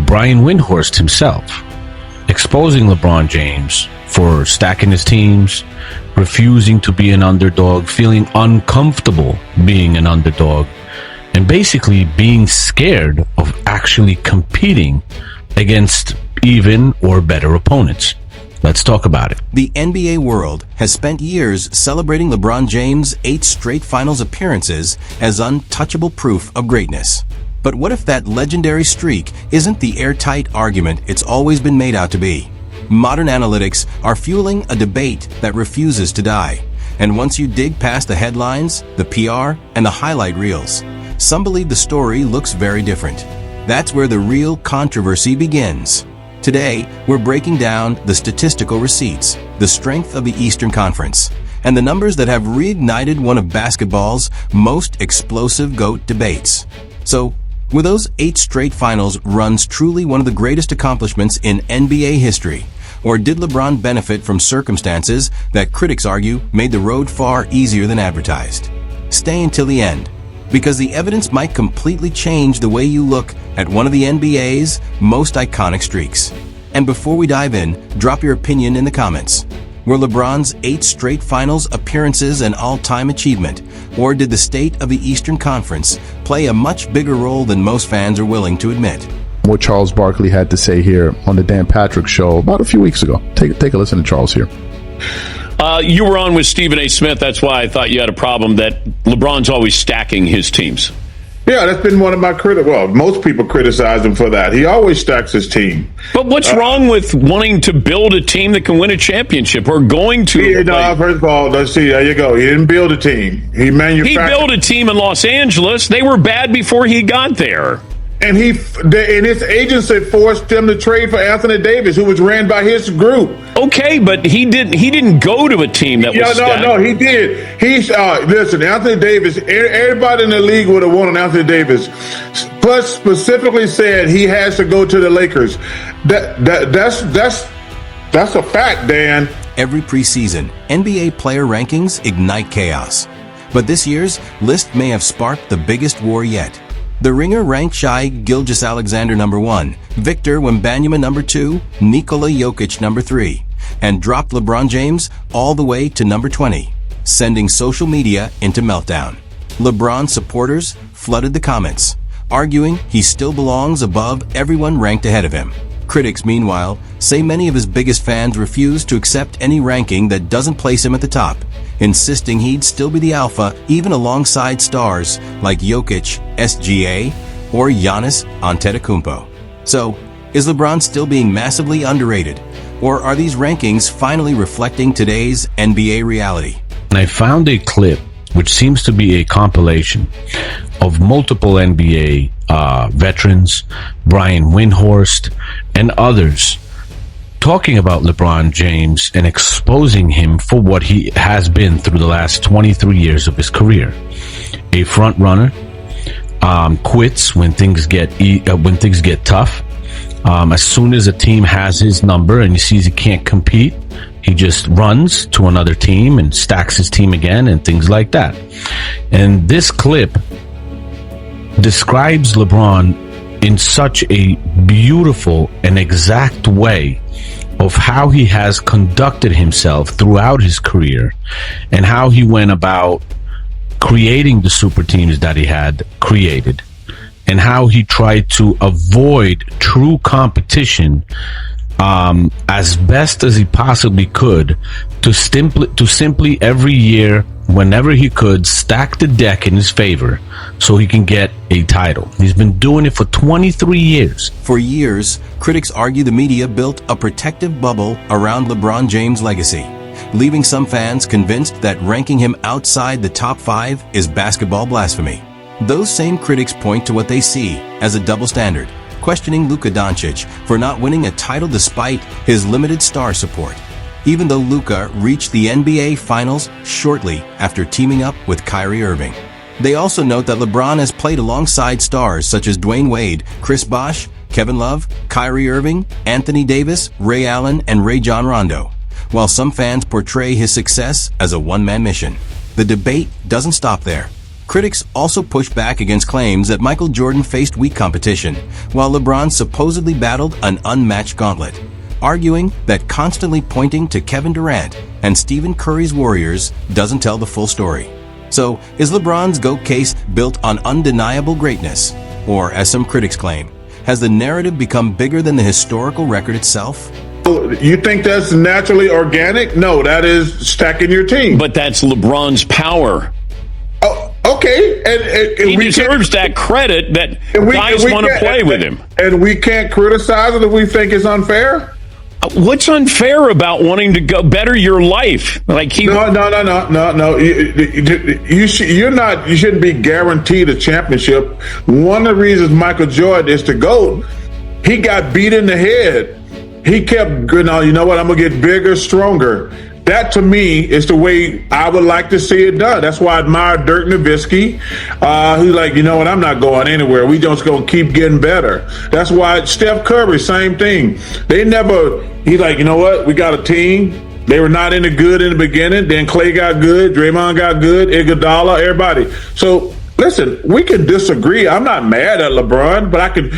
Brian Windhorst himself, exposing LeBron James for stacking his teams, refusing to be an underdog, feeling uncomfortable being an underdog, and basically being scared of actually competing against even or better opponents. Let's talk about it. The NBA world has spent years celebrating LeBron James' 8 straight finals appearances as untouchable proof of greatness. But what if that legendary streak isn't the airtight argument it's always been made out to be? Modern analytics are fueling a debate that refuses to die. And once you dig past the headlines, the PR, and the highlight reels, some believe the story looks very different. That's where the real controversy begins. Today, we're breaking down the statistical receipts, the strength of the Eastern Conference, and the numbers that have reignited one of basketball's most explosive GOAT debates. So, were those 8 straight finals runs truly one of the greatest accomplishments in NBA history? Or did LeBron benefit from circumstances that critics argue made the road far easier than advertised? Stay until the end, because the evidence might completely change the way you look at one of the NBA's most iconic streaks. And before we dive in, drop your opinion in the comments. Were LeBron's 8 straight finals appearances an all-time achievement, or did the state of the Eastern Conference play a much bigger role than most fans are willing to admit? What Charles Barkley had to say here on the Dan Patrick Show about a few weeks ago. Take a listen to Charles here. You were on with Stephen A. Smith. That's why I thought you had a problem that LeBron's always stacking his teams. Yeah, that's been one of my most people criticize him for that. He always stacks his team. But what's wrong with wanting to build a team that can win a championship or going to? First of all, let's see. There you go. He didn't build a team. He manufactured. He built a team in Los Angeles. They were bad before he got there. And his agency forced him to trade for Anthony Davis, who was ran by his group. Okay, but he didn't go to a team that was stacked. No, he did. Listen, Anthony Davis, everybody in the league would have wanted Anthony Davis. Plus, specifically said he has to go to the Lakers. That's a fact, Dan. Every preseason, NBA player rankings ignite chaos. But this year's list may have sparked the biggest war yet. The Ringer ranked Shai Gilgeous-Alexander number 1, Victor Wembanyama number 2, Nikola Jokic number 3, and dropped LeBron James all the way to number 20, sending social media into meltdown. LeBron supporters flooded the comments, arguing he still belongs above everyone ranked ahead of him. Critics, meanwhile, say many of his biggest fans refuse to accept any ranking that doesn't place him at the top, insisting he'd still be the alpha even alongside stars like Jokic, SGA, or Giannis Antetokounmpo. So, is LeBron still being massively underrated? Or are these rankings finally reflecting today's NBA reality? And I found a clip which seems to be a compilation of multiple NBA veterans, Brian Windhorst, and others talking about LeBron James and exposing him for what he has been through the last 23 years of his career. A front runner, quits when things get tough. As soon as a team has his number and he sees he can't compete, he just runs to another team and stacks his team again and things like that. And this clip describes LeBron in such a beautiful and exact way of how he has conducted himself throughout his career and how he went about creating the super teams that he had created and how he tried to avoid true competition as best as he possibly could to simply every year, whenever he could, stack the deck in his favor so he can get a title. He's been doing it for 23 years. For years, critics argue the media built a protective bubble around LeBron James' legacy, leaving some fans convinced that ranking him outside the top 5 is basketball blasphemy. Those same critics point to what they see as a double standard, questioning Luka Doncic for not winning a title despite his limited star support, even though Luka reached the NBA Finals shortly after teaming up with Kyrie Irving. They also note that LeBron has played alongside stars such as Dwayne Wade, Chris Bosh, Kevin Love, Kyrie Irving, Anthony Davis, Ray Allen, and Rajon Rondo, while some fans portray his success as a one-man mission. The debate doesn't stop there. Critics also push back against claims that Michael Jordan faced weak competition, while LeBron supposedly battled an unmatched gauntlet, arguing that constantly pointing to Kevin Durant and Stephen Curry's Warriors doesn't tell the full story. So, is LeBron's GOAT case built on undeniable greatness? Or, as some critics claim, has the narrative become bigger than the historical record itself? You think that's naturally organic? No, that is stacking your team. But that's LeBron's power. Oh, okay. And he deserves that credit that guys want to play with him. And we can't criticize it if we think it's unfair? What's unfair about wanting to go better your life? No. You shouldn't be guaranteed a championship. One of the reasons Michael Jordan is the GOAT, he got beat in the head. He kept, you know what, I'm going to get bigger, stronger. That, to me, is the way I would like to see it done. That's why I admire Dirk Nowitzki. Who's like, you know what, I'm not going anywhere. We just going to keep getting better. That's why Steph Curry, same thing. He's like, you know what, we got a team. They were not any good in the beginning. Then Clay got good. Draymond got good. Iguodala, everybody. So, listen, we can disagree. I'm not mad at LeBron, but I can,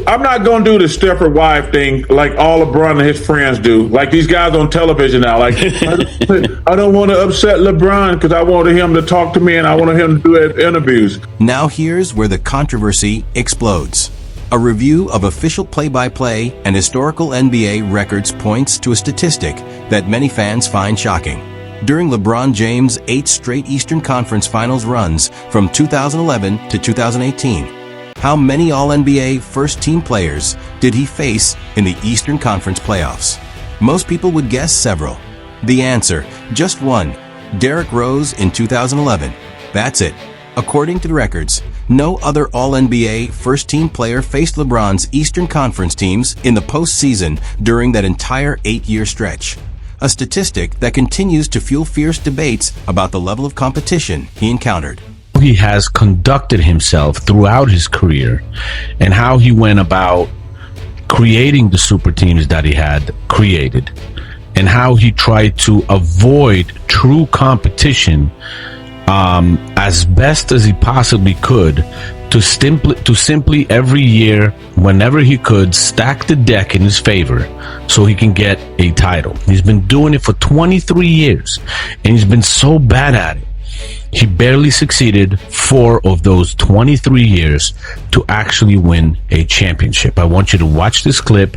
I'm not going to do the Stepford wife thing like all LeBron and his friends do. Like these guys on television now. Like, I don't want to upset LeBron because I wanted him to talk to me and I wanted him to do interviews. Now here's where the controversy explodes. A review of official play-by-play and historical NBA records points to a statistic that many fans find shocking. During LeBron James' 8 straight Eastern Conference Finals runs from 2011 to 2018, how many All-NBA first-team players did he face in the Eastern Conference playoffs? Most people would guess several. The answer, just one, Derrick Rose in 2011. That's it. According to the records, no other All-NBA first-team player faced LeBron's Eastern Conference teams in the postseason during that entire 8-year stretch. A statistic that continues to fuel fierce debates about the level of competition he encountered. He has conducted himself throughout his career and how he went about creating the super teams that he had created and how he tried to avoid true competition as best as he possibly could to simply every year, whenever he could, stack the deck in his favor so he can get a title. He's been doing it for 23 years, and he's been so bad at it. He barely succeeded 4 of those 23 years to actually win a championship. I want you to watch this clip,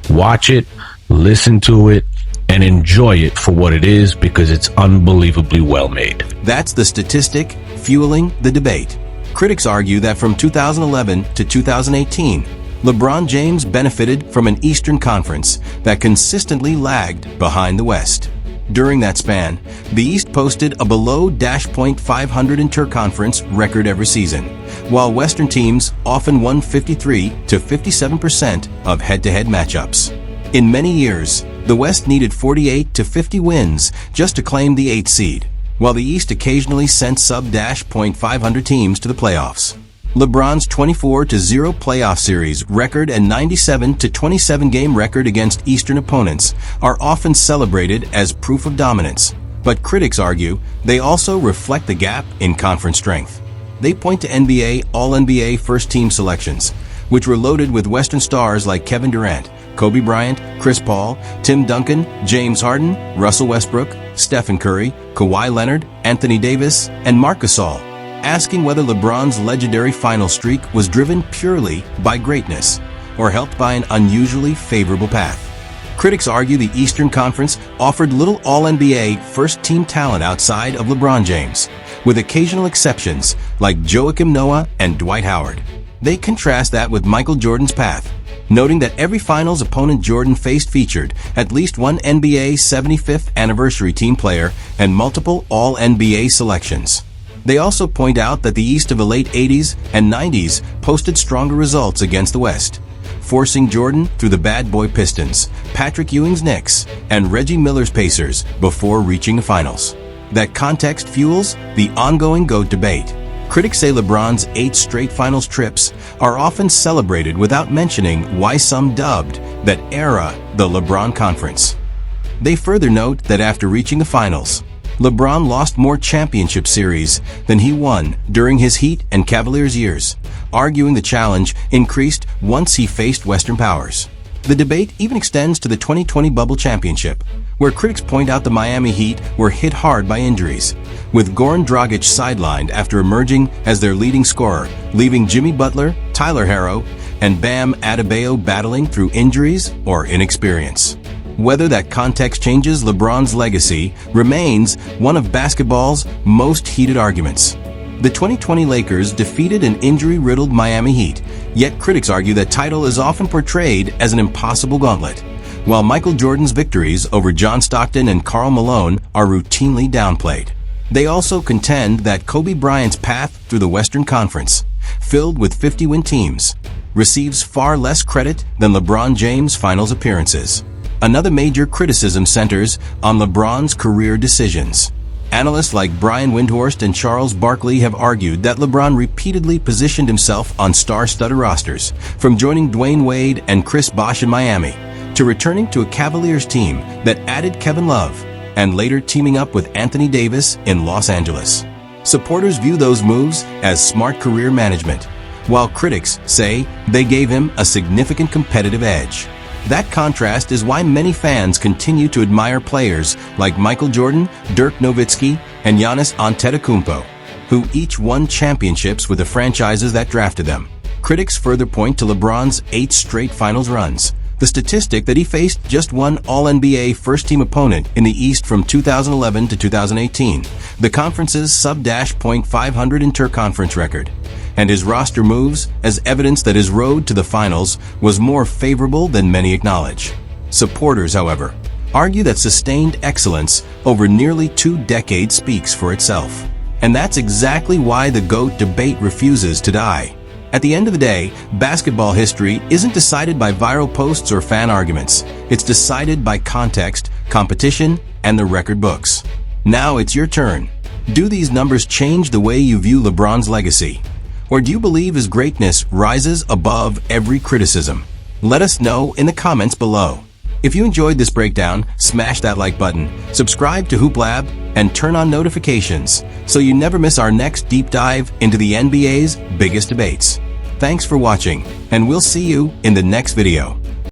watch it, listen to it, and enjoy it for what it is because it's unbelievably well made. That's the statistic fueling the debate. Critics argue that from 2011 to 2018, LeBron James benefited from an Eastern Conference that consistently lagged behind the West. During that span, the East posted a below .500 inter-conference record every season, while Western teams often won 53 to 57% of head-to-head matchups. In many years, the West needed 48 to 50 wins just to claim the 8th seed, while the East occasionally sent sub-.500 teams to the playoffs. LeBron's 24-0 playoff series record and 97-27 game record against Eastern opponents are often celebrated as proof of dominance, but critics argue they also reflect the gap in conference strength. They point to NBA All-NBA first-team selections, which were loaded with Western stars like Kevin Durant, Kobe Bryant, Chris Paul, Tim Duncan, James Harden, Russell Westbrook, Stephen Curry, Kawhi Leonard, Anthony Davis, and Marc Gasol, asking whether LeBron's legendary final streak was driven purely by greatness or helped by an unusually favorable path. Critics argue the Eastern Conference offered little All-NBA first-team talent outside of LeBron James, with occasional exceptions like Joakim Noah and Dwight Howard. They contrast that with Michael Jordan's path, noting that every finals opponent Jordan faced featured at least one NBA 75th anniversary team player and multiple All-NBA selections. They also point out that the East of the late 80s and 90s posted stronger results against the West, forcing Jordan through the bad boy Pistons, Patrick Ewing's Knicks, and Reggie Miller's Pacers before reaching the finals. That context fuels the ongoing GOAT debate. Critics say LeBron's 8 straight finals trips are often celebrated without mentioning why some dubbed that era the LeBron Conference. They further note that after reaching the finals, LeBron lost more championship series than he won during his Heat and Cavaliers years, arguing the challenge increased once he faced Western powers. The debate even extends to the 2020 Bubble Championship, where critics point out the Miami Heat were hit hard by injuries, with Goran Dragic sidelined after emerging as their leading scorer, leaving Jimmy Butler, Tyler Herro, and Bam Adebayo battling through injuries or inexperience. Whether that context changes LeBron's legacy remains one of basketball's most heated arguments. The 2020 Lakers defeated an injury-riddled Miami Heat, yet critics argue that title is often portrayed as an impossible gauntlet, while Michael Jordan's victories over John Stockton and Karl Malone are routinely downplayed. They also contend that Kobe Bryant's path through the Western Conference, filled with 50-win teams, receives far less credit than LeBron James' finals appearances. Another major criticism centers on LeBron's career decisions. Analysts like Brian Windhorst and Charles Barkley have argued that LeBron repeatedly positioned himself on star-studded rosters, from joining Dwayne Wade and Chris Bosh in Miami, to returning to a Cavaliers team that added Kevin Love, and later teaming up with Anthony Davis in Los Angeles. Supporters view those moves as smart career management, while critics say they gave him a significant competitive edge. That contrast is why many fans continue to admire players like Michael Jordan, Dirk Nowitzki, and Giannis Antetokounmpo, who each won championships with the franchises that drafted them. Critics further point to LeBron's 8 straight finals runs, the statistic that he faced just one All-NBA first-team opponent in the East from 2011 to 2018, the conference's sub-.500 inter-conference record, and his roster moves as evidence that his road to the finals was more favorable than many acknowledge. Supporters, however, argue that sustained excellence over nearly 2 decades speaks for itself. And that's exactly why the GOAT debate refuses to die. At the end of the day, basketball history isn't decided by viral posts or fan arguments. It's decided by context, competition, and the record books. Now it's your turn. Do these numbers change the way you view LeBron's legacy? Or do you believe his greatness rises above every criticism? Let us know in the comments below. If you enjoyed this breakdown, smash that like button, subscribe to Hoop Lab, and turn on notifications so you never miss our next deep dive into the NBA's biggest debates. Thanks for watching, and we'll see you in the next video.